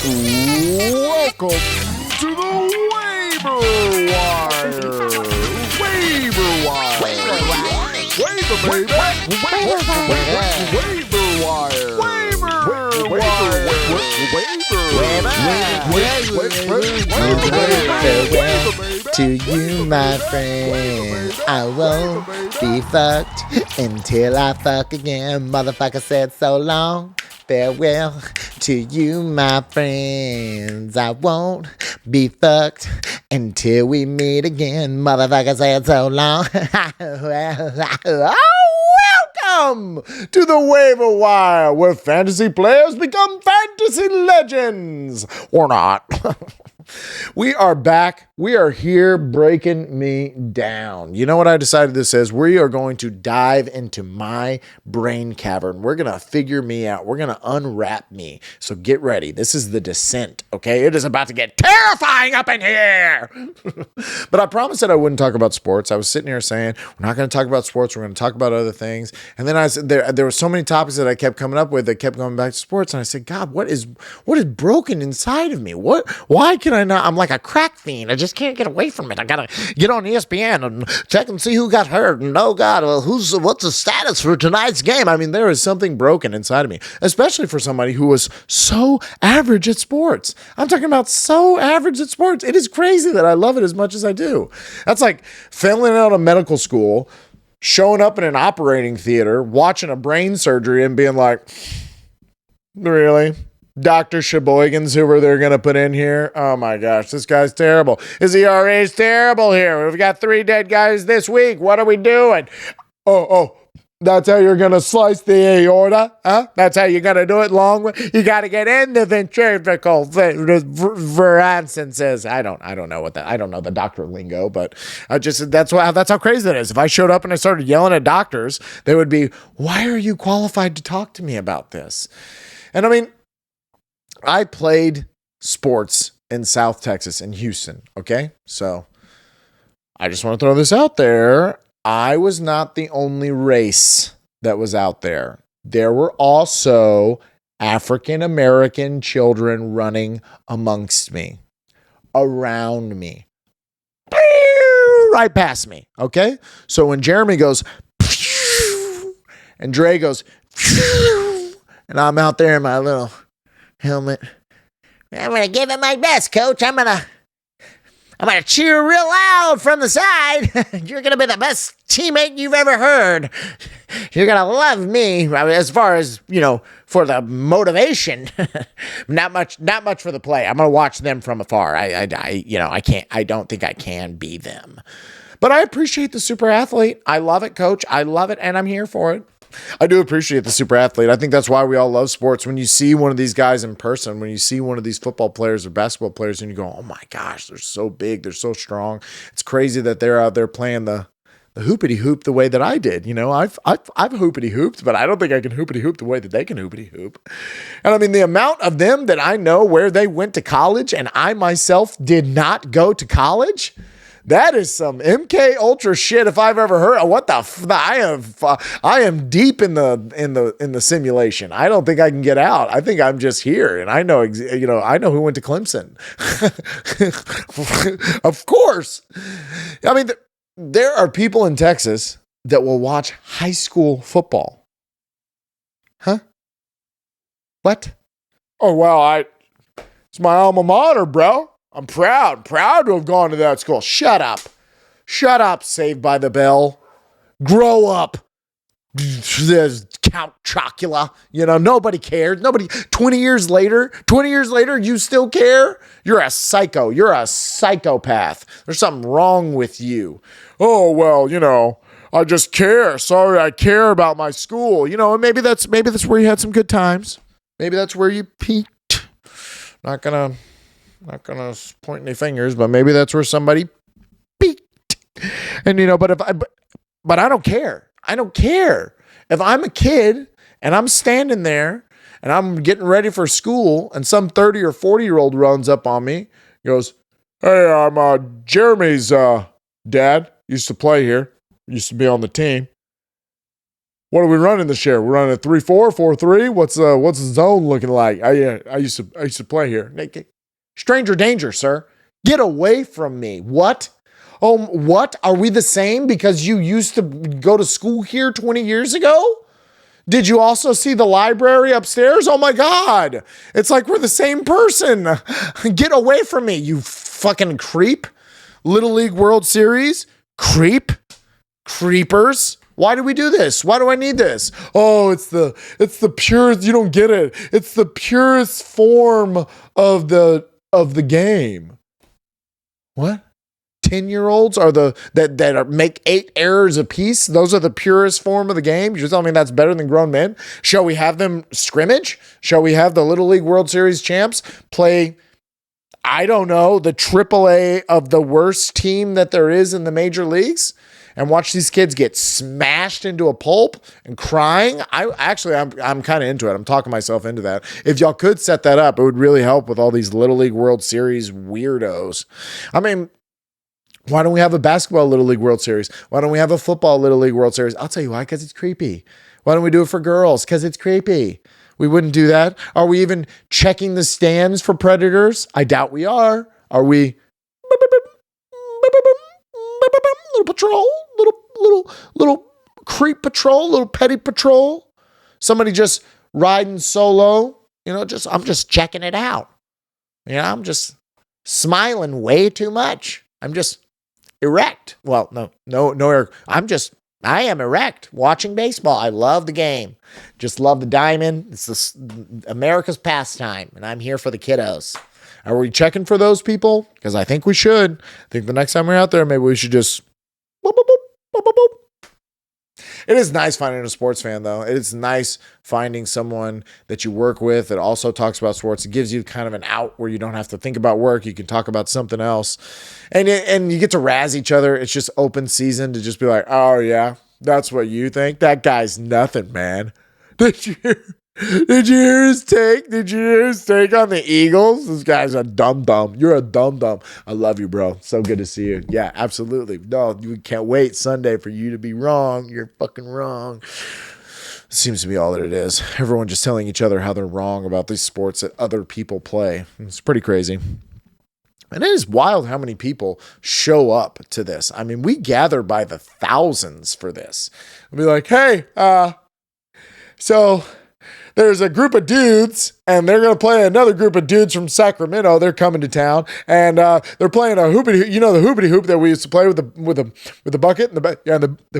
Welcome to the Waiver Wire. Waiver Wire. Waiver baby. Waiver Wire. To you, my friend, I won't be fucked until I fuck again. Motherfucker said so long. Farewell to you, my friends. I won't be fucked until we meet again. Motherfucker said so long. Welcome to the Waiver Wire, where fantasy players become fantasy legends. Or not. We are back. We are here breaking me down. You know what I decided this is? We are going to dive into my brain cavern. We're going to figure me out. We're going to unwrap me. So get ready. This is the descent, okay? It is about to get terrifying up in here. But I promised that I wouldn't talk about sports. I was sitting here saying, we're not going to talk about sports. We're going to talk about other things. And then I said, there were so many topics that I kept coming up with that kept going back to sports. And I said, God, what is broken inside of me? Why can I not? I'm like a crack fiend. I just can't get away from it. I gotta get on ESPN and check and see who got hurt. And oh God, well, what's the status for tonight's game? I mean, there is something broken inside of me, especially for somebody who was so average at sports. I'm talking about so average at sports. It is crazy that I love it as much as I do. That's like failing out of medical school, showing up in an operating theater, watching a brain surgery and being like, really? Dr. Sheboygan's who they're going to put in here. Oh my gosh, this guy's terrible. His ERA is terrible here. We've got 3 dead guys this week. What are we doing? Oh, that's how you're going to slice the aorta? Huh? That's how you're going to do it long way? You got to get in the ventricle. Veranson says, I don't know what that, I don't know the doctor lingo, but that's how crazy that is. If I showed up and I started yelling at doctors, they would be, why are you qualified to talk to me about this? And I mean, I played sports in South Texas, in Houston, okay? So I just want to throw this out there. I was not the only race that was out there. There were also African-American children running amongst me, around me, right past me, okay? So when Jeremy goes, and Dre goes, and I'm out there in my little helmet, I'm going to give it my best, coach. I'm going to cheer real loud from the side. You're going to be the best teammate you've ever heard. You're going to love me. I mean, as far as, for the motivation, not much for the play. I'm going to watch them from afar. I don't think I can be them. But I appreciate the super athlete. I love it, coach. I love it, and I'm here for it. I do appreciate the super athlete. I think that's why we all love sports. When you see one of these guys in person, when you see one of these football players or basketball players, and you go, oh my gosh, they're so big, they're so strong. It's crazy that they're out there playing the hoopity hoop the way that I did. I've hoopity hooped, but I don't think I can hoopity hoop the way that they can hoopity hoop. And I mean, the amount of them that I know where they went to college, and I myself did not go to college. That is some MK Ultra shit if I've ever heard. What the? I am deep in the simulation. I don't think I can get out. I think I'm just here, and I know who went to Clemson. Of course. I mean, there are people in Texas that will watch high school football. Huh? What? Oh well, it's my alma mater, bro. I'm proud to have gone to that school. Shut up, Saved by the Bell. Grow up. There's Count Chocula. Nobody cared. 20 years later, you still care? You're a psycho. You're a psychopath. There's something wrong with you. Oh, well, I just care. Sorry, I care about my school. And maybe that's where you had some good times. Maybe that's where you peaked. Not gonna point any fingers, but maybe that's where somebody peaked. And but I don't care. I don't care. If I'm a kid and I'm standing there and I'm getting ready for school and some 30 or 40-year-old runs up on me, goes, "Hey, I'm Jeremy's dad. Used to play here. Used to be on the team." What are we running this year? We're running a 3-4, 4-3. What's the zone looking like? I used to play here. Stranger danger, sir. Get away from me. What? Oh, what? Are we the same because you used to go to school here 20 years ago? Did you also see the library upstairs? Oh my God. It's like we're the same person. Get away from me, you fucking creep. Little League World Series? Creep? Creepers? Why do we do this? Why do I need this? Oh, it's the purest, you don't get it. It's the purest form of the game. What? 10-year-olds are that make 8 errors apiece. Those are the purest form of the game. You're telling me that's better than grown men? Shall we have them scrimmage? Shall we have the Little League World Series champs play, I don't know, the AAA of the worst team that there is in the major leagues? And watch these kids get smashed into a pulp and crying. I'm kind of into it. I'm talking myself into that. If y'all could set that up, it would really help with all these Little League World Series weirdos. I mean, why don't we have a basketball Little League World Series? Why don't we have a football Little League World Series? I'll tell you why, because it's creepy. Why don't we do it for girls? Because it's creepy. We wouldn't do that. Are we even checking the stands for predators? I doubt we are. Are we? Little patrol, little creep patrol, little petty patrol. Somebody just riding solo. I'm just checking it out. I'm just smiling way too much. I'm just erect. Well, no. I am erect watching baseball. I love the game. Just love the diamond. It's America's pastime, and I'm here for the kiddos. Are we checking for those people? Because I think we should. I think the next time we're out there, maybe we should just boop, boop, boop, boop, boop, boop. It is nice finding a sports fan, though. It is nice finding someone that you work with that also talks about sports. It gives you kind of an out where you don't have to think about work. You can talk about something else. And you get to razz each other. It's just open season to just be like, oh, yeah, that's what you think? That guy's nothing, man. Did you hear his take? Did you hear his take on the Eagles? This guy's a dum-dum. You're a dum-dum. I love you, bro. So good to see you. Yeah, absolutely. No, we can't wait Sunday for you to be wrong. You're fucking wrong. Seems to be all that it is. Everyone just telling each other how they're wrong about these sports that other people play. It's pretty crazy. And it is wild how many people show up to this. I mean, we gather by the thousands for this. We'll be like, hey, so there's a group of dudes, and they're going to play another group of dudes from Sacramento. They're coming to town, and they're playing a hoopity. You know the hoopity hoop that we used to play with the bucket and the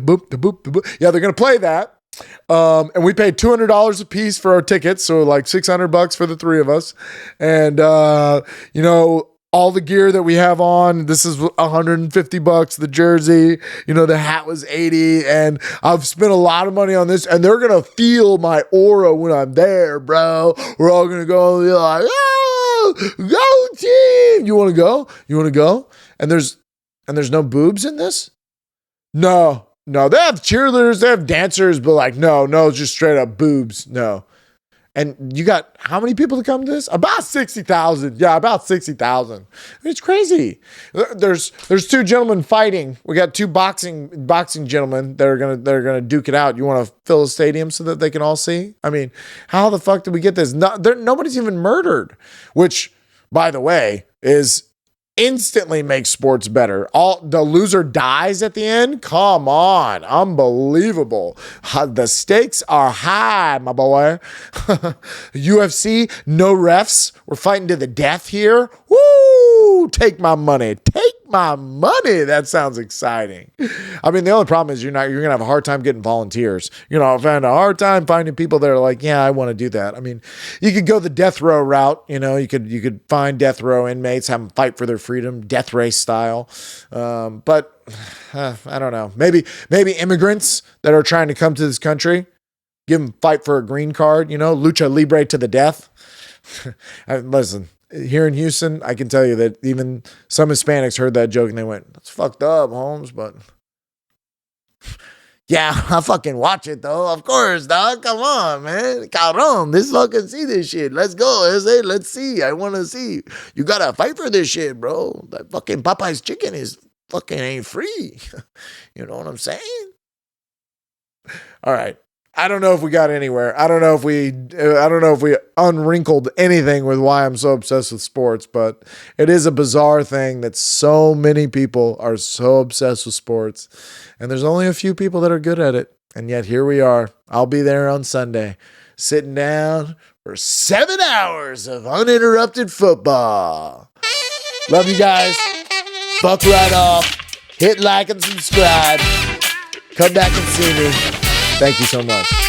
boop. Yeah, they're going to play that. And we paid $200 a piece for our tickets, so like $600 for the three of us, and all the gear that we have on, this is $150, the jersey, the hat was $80, and I've spent a lot of money on this, and they're going to feel my aura when I'm there, bro. We're all going to go and be like, oh, go team. You want to go? You want to go? And there's no boobs in this? No, they have cheerleaders, they have dancers, but like, no, just straight up boobs. No. And you got how many people to come to this? About 60,000. Yeah, about 60,000. I mean, it's crazy. There's two gentlemen fighting. We got two boxing gentlemen that are gonna duke it out. You want to fill a stadium so that they can all see? I mean, how the fuck did we get this? Nobody's even murdered, which, by the way, is instantly makes sports better. The loser dies at the end. Come on. Unbelievable. The stakes are high, my boy. UFC, no refs. We're fighting to the death here. Woo! Take my money. Take my money. That sounds exciting. I mean, the only problem is you're going to have a hard time getting volunteers. I've had a hard time finding people that are like, yeah, I want to do that. I mean, you could go the death row route. You could find death row inmates, have them fight for their freedom, death race style. But I don't know. Maybe immigrants that are trying to come to this country, give them fight for a green card, lucha libre to the death. Listen, here in Houston, I can tell you that even some Hispanics heard that joke and they went, that's fucked up, Holmes, but yeah, I fucking watch it though. Of course, dog. Come on, man. Cabrón, let's fucking see this shit. Let's go. Let's see. I want to see. You got to fight for this shit, bro. That fucking Popeye's chicken is fucking ain't free. You know what I'm saying? All right. I don't know if we got anywhere. I don't know if we unwrinkled anything with why I'm so obsessed with sports, but it is a bizarre thing that so many people are so obsessed with sports, and there's only a few people that are good at it. And yet here we are. I'll be there on Sunday, sitting down for 7 hours of uninterrupted football. Love you guys. Fuck right off. Hit like and subscribe. Come back and see me. Thank you so much.